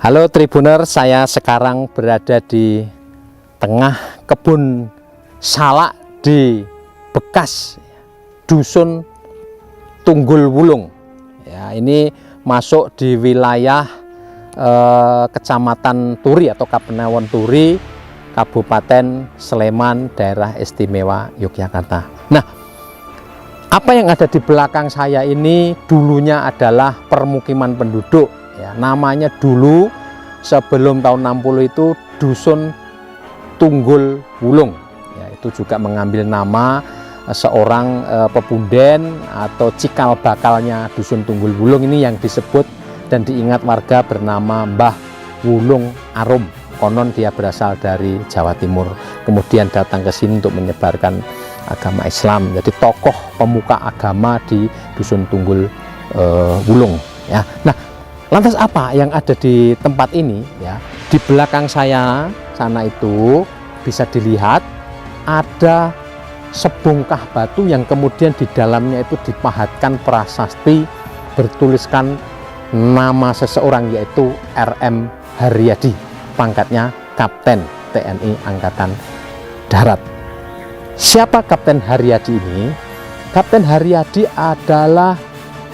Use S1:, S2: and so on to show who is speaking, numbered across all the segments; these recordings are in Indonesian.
S1: Halo Tribuner, saya sekarang berada di tengah kebun salak di Bekas, Dusun Tunggul Wulung. Ya, ini masuk di wilayah Kecamatan Turi atau Kapanewon Turi, Kabupaten Sleman, Daerah Istimewa Yogyakarta. Nah, apa yang ada di belakang saya ini dulunya adalah permukiman penduduk. Ya, namanya dulu sebelum tahun 60 itu Dusun Tunggul Wulung. Ya, itu juga mengambil nama seorang pepunden atau cikal bakalnya Dusun Tunggul Wulung ini yang disebut dan diingat warga bernama Mbah Wulung Arum. Konon dia berasal dari Jawa Timur, kemudian datang ke sini untuk menyebarkan agama Islam. Jadi tokoh pemuka agama di Dusun Tunggul Wulung. Ya, nah. Lantas apa yang ada di tempat ini? Ya, di belakang saya sana itu bisa dilihat ada sebongkah batu yang kemudian di dalamnya itu dipahatkan prasasti bertuliskan nama seseorang, yaitu R.M. Haryadi, pangkatnya Kapten TNI Angkatan Darat. Siapa Kapten Haryadi ini? Kapten Haryadi adalah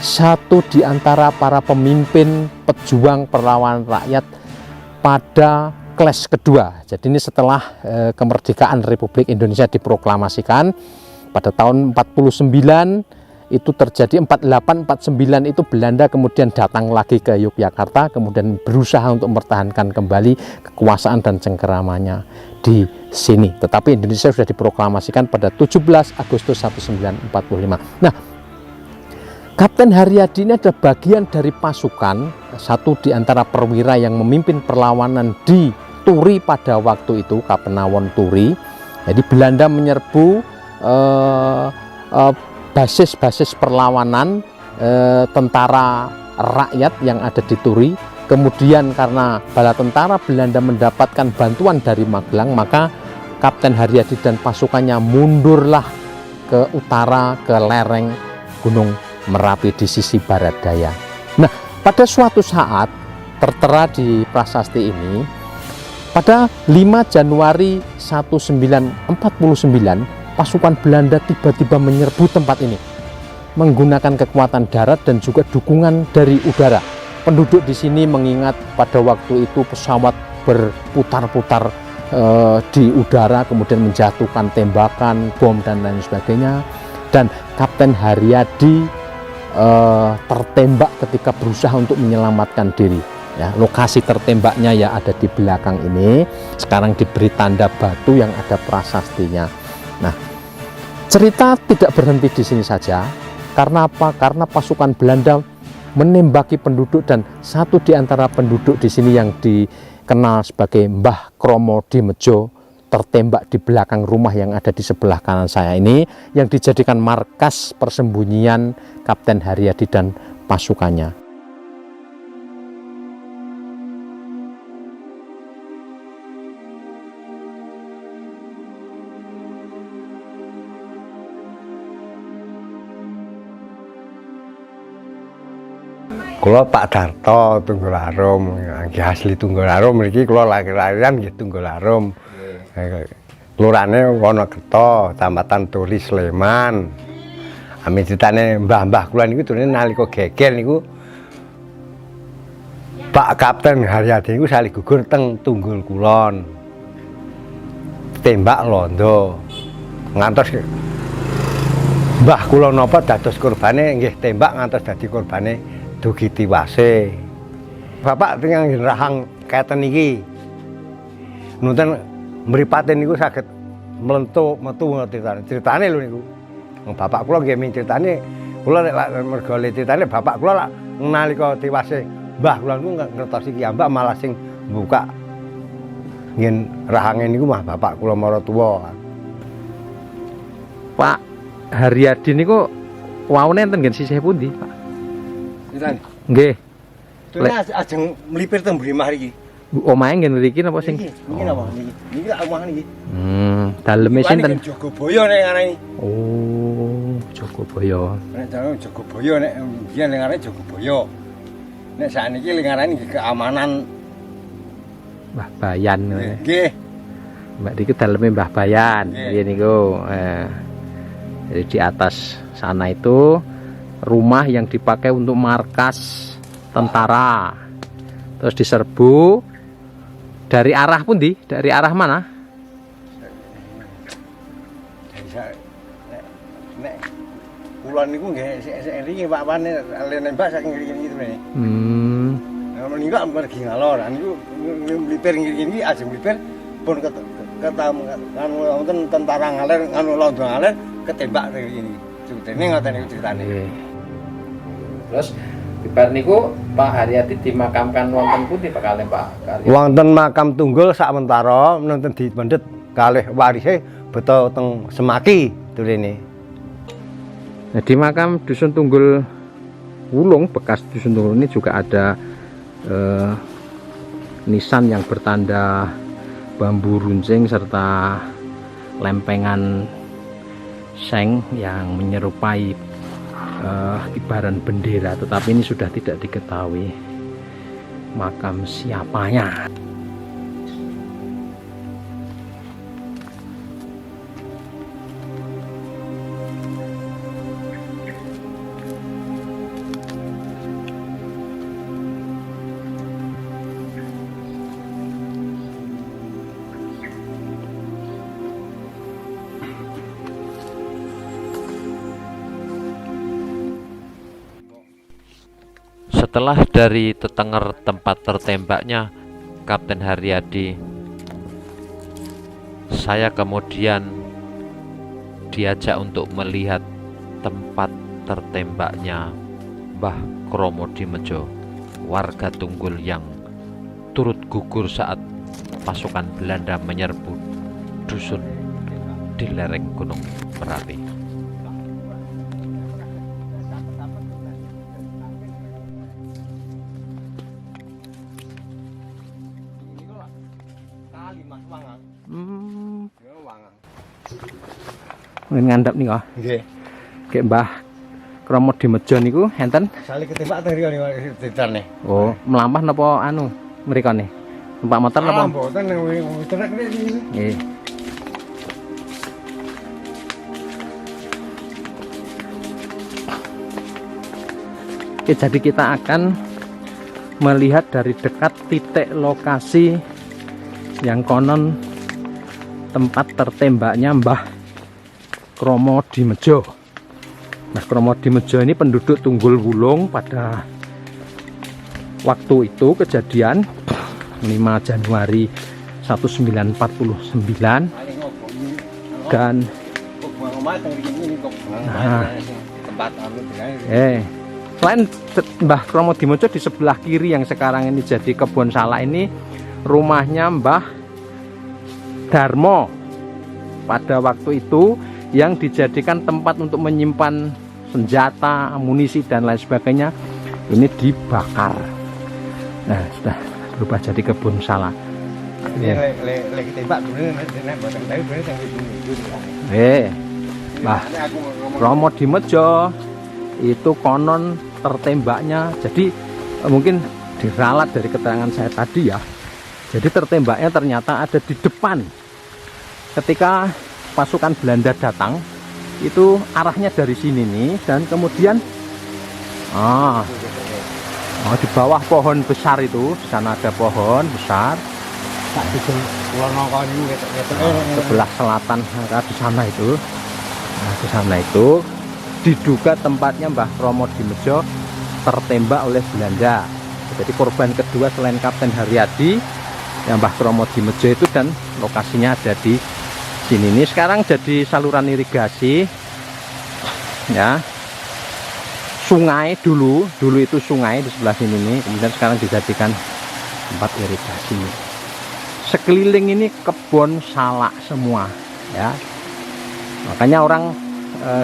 S1: satu di antara para pemimpin pejuang perlawanan rakyat pada Clash kedua. Jadi ini setelah kemerdekaan Republik Indonesia diproklamasikan pada tahun 49, itu terjadi 48, 49 itu Belanda kemudian datang lagi ke Yogyakarta, kemudian berusaha untuk mempertahankan kembali kekuasaan dan cengkeramannya di sini. Tetapi Indonesia sudah diproklamasikan pada 17 Agustus 1945. Nah, Kapten Haryadi ini adalah bagian dari pasukan, satu di antara perwira yang memimpin perlawanan di Turi pada waktu itu, Kapanewon Turi. Jadi Belanda menyerbu basis-basis perlawanan tentara rakyat yang ada di Turi. Kemudian karena bala tentara Belanda mendapatkan bantuan dari Magelang, maka Kapten Haryadi dan pasukannya mundurlah ke utara, ke lereng Gunung Merapi di sisi barat daya. Nah, pada suatu saat tertera di prasasti ini, pada 5 Januari 1949 pasukan Belanda tiba-tiba menyerbu tempat ini menggunakan kekuatan darat dan juga dukungan dari udara. Penduduk di sini mengingat pada waktu itu pesawat berputar-putar di udara, kemudian menjatuhkan tembakan, bom dan lain sebagainya. Dan Kapten Haryadi tertembak ketika berusaha untuk menyelamatkan diri. Ya, lokasi tertembaknya ya ada di belakang ini. Sekarang diberi tanda batu yang ada prasastinya. Nah, cerita tidak berhenti di sini saja. Karena apa? Karena pasukan Belanda menembaki penduduk, dan satu di antara penduduk di sini yang dikenal sebagai Mbah Kromo Dimejo tertembak di belakang rumah yang ada di sebelah kanan saya ini, yang dijadikan markas persembunyian Kapten Haryadi dan pasukannya.
S2: Kula Pak Darto Tunggul Arum, asli Tunggul Arum mriki kula lahir-lahiran nggih Tunggul Arum. Kelurahane Wonokerto, Kecamatan Turi, Sleman. Amin ceritane mbah-mbah kula niku turune nalika geger niku Pak Kapten Haryadi niku salih gugur teng Tunggul Kulon. Tembak londo. Ngantos mbah kula napa dados kurbane nggih tembak ngantos dadi kurbane dugi tiwase. Bapak tengah rahang katen iki. Nonton mripaten niku saged mlentuk metu ceritane lho niku. Bapak kula nggih min ceritane, kula nek mergo ceritane bapak kula lak nalika tiwase mbah kula niku ngertosi kiambak malah sing buka ngen rahange niku mah bapak kula mara tuwa.
S1: Pak Haryadi niku waune enten nggih sisih pundi, Pak? Nggih.
S2: Dene ajeng mlipir teng mrimah iki.
S1: Omahe nggih mriki napa sing?
S2: Niki napa niki? Niki lak omah niki.
S1: Daleme sinten?
S2: Jogobaya nek ngarani.
S1: Oh, Jogobaya.
S2: Nek dalem Jogobaya nek biyen ngarani Jogobaya. Nek sakniki ngarani keamanan
S1: Mbah Bayan.
S2: Nggih.
S1: Mbak Diki dalamnya Mbah Bayan.
S2: Nggih.
S1: Ini niku. Jadi di atas sana itu rumah yang dipakai untuk markas tentara. Terus diserbu dari arah pundi? Dari arah mana?
S2: Nek kulon niku nggih sik niki Pak Wan nembak saking ngene iki to. Menika pergi ngalor, niku mlipir ngene iki aja mlipir pun ketemu kan wonten tentara ngaler anu londo ngaler ketembak ngene. Cutene ngoten niku critane.
S1: Terus Bibar niku Pak Haryadi dimakamkan wonten pundi Pak kalih Pak Haryadi?
S2: Wonten makam tunggul samentara nonton dipendet kalih warise beto teng Semaki durene.
S1: Nah, di makam Dusun Tunggul Wulung, bekas Dusun Tunggul ini juga ada nisan yang bertanda bambu runcing serta lempengan seng yang menyerupai kibaran bendera, tetapi ini sudah tidak diketahui makam siapanya.
S3: Setelah dari tetenger tempat tertembaknya Kapten Haryadi, saya kemudian diajak untuk melihat tempat tertembaknya Mbah Kromo Dimejo, warga Tunggul yang turut gugur saat pasukan Belanda menyerbu dusun di lereng Gunung Merapi.
S1: Ngandhap nika.
S2: Nggih.
S1: Kayak Mbah Kromo Dimejo niku enten.
S2: Sale ketembak teng riyo ditane.
S1: Oh, melampah napa anu mrikane? Numpak motor napa?
S2: Mboten trek iki.
S1: Nggih. Oke, jadi kita akan melihat dari dekat titik lokasi yang konon tempat tertembaknya Mbah Kromo Dimejo. Mbah Kromo Dimejo ini penduduk Tunggul Wulung pada waktu itu kejadian 5 Januari 1949 dan selain Mbah Kromo Dimejo, di sebelah kiri yang sekarang ini jadi kebun salak ini rumahnya Mbah Darmo pada waktu itu, yang dijadikan tempat untuk menyimpan senjata, amunisi dan lain sebagainya. Ini dibakar. Nah, sudah berubah jadi kebun salak. Mbah Kromo Dimejo itu konon tertembaknya, jadi mungkin diralat dari keterangan saya tadi ya. Jadi tertembaknya ternyata ada di depan. Ketika pasukan Belanda datang, itu arahnya dari sini nih, dan kemudian di bawah pohon besar itu, di sana ada pohon besar. Sebelah selatan di sana itu. Nah, di sana itu diduga tempatnya Mbah Kromo Dimejo tertembak oleh Belanda. Jadi korban kedua selain Kapten Haryadi yang Mbah Kromo Dimejo itu, dan lokasinya ada di sini. Ini sekarang jadi saluran irigasi ya. Sungai dulu itu sungai di sebelah sini nih, kemudian sekarang dijadikan tempat irigasi. Sekeliling ini kebun salak semua ya. Makanya orang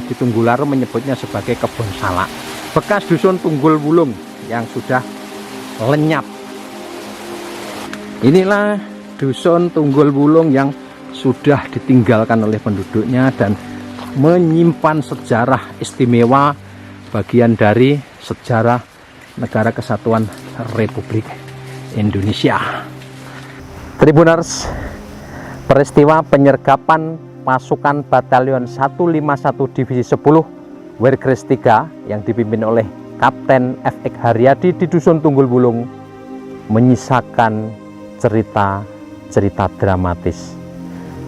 S1: di Tunggularu menyebutnya sebagai kebun salak. Bekas dusun Tunggul Wulung yang sudah lenyap. Inilah dusun Tunggul Wulung yang sudah ditinggalkan oleh penduduknya dan menyimpan sejarah istimewa, bagian dari sejarah Negara Kesatuan Republik Indonesia. Tribuners, peristiwa penyergapan pasukan Batalion 151 Divisi 10 Wirkris 3 yang dipimpin oleh Kapten F.X. Haryadi di Dusun Tunggul Bulung menyisakan cerita dramatis.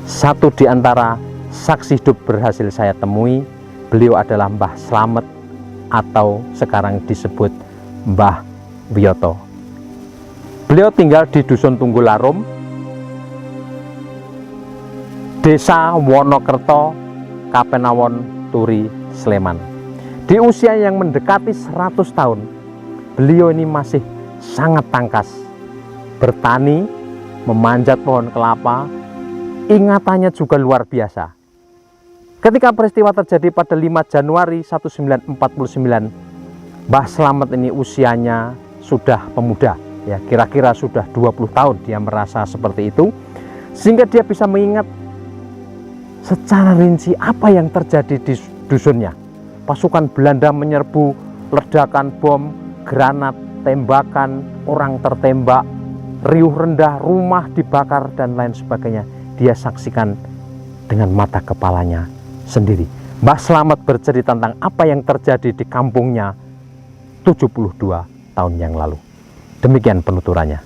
S1: Satu di antara saksi hidup berhasil saya temui. Beliau adalah Mbah Slamet atau sekarang disebut Mbah Wiyoto. Beliau tinggal di Dusun Tunggul Arum, Desa Wonokerto, Kapenawon, Turi, Sleman. Di usia yang mendekati 100 tahun, beliau ini masih sangat tangkas, bertani, memanjat pohon kelapa, ingatannya juga luar biasa. Ketika peristiwa terjadi pada 5 Januari 1949, Mbah Slamet ini usianya sudah pemuda, ya kira-kira sudah 20 tahun dia merasa seperti itu, sehingga dia bisa mengingat secara rinci apa yang terjadi di dusunnya. Pasukan Belanda menyerbu, ledakan bom, granat, tembakan, orang tertembak, riuh rendah, rumah dibakar dan lain sebagainya. Dia saksikan dengan mata kepalanya sendiri. Mbah Slamet bercerita tentang apa yang terjadi di kampungnya 72 tahun yang lalu. Demikian penuturannya.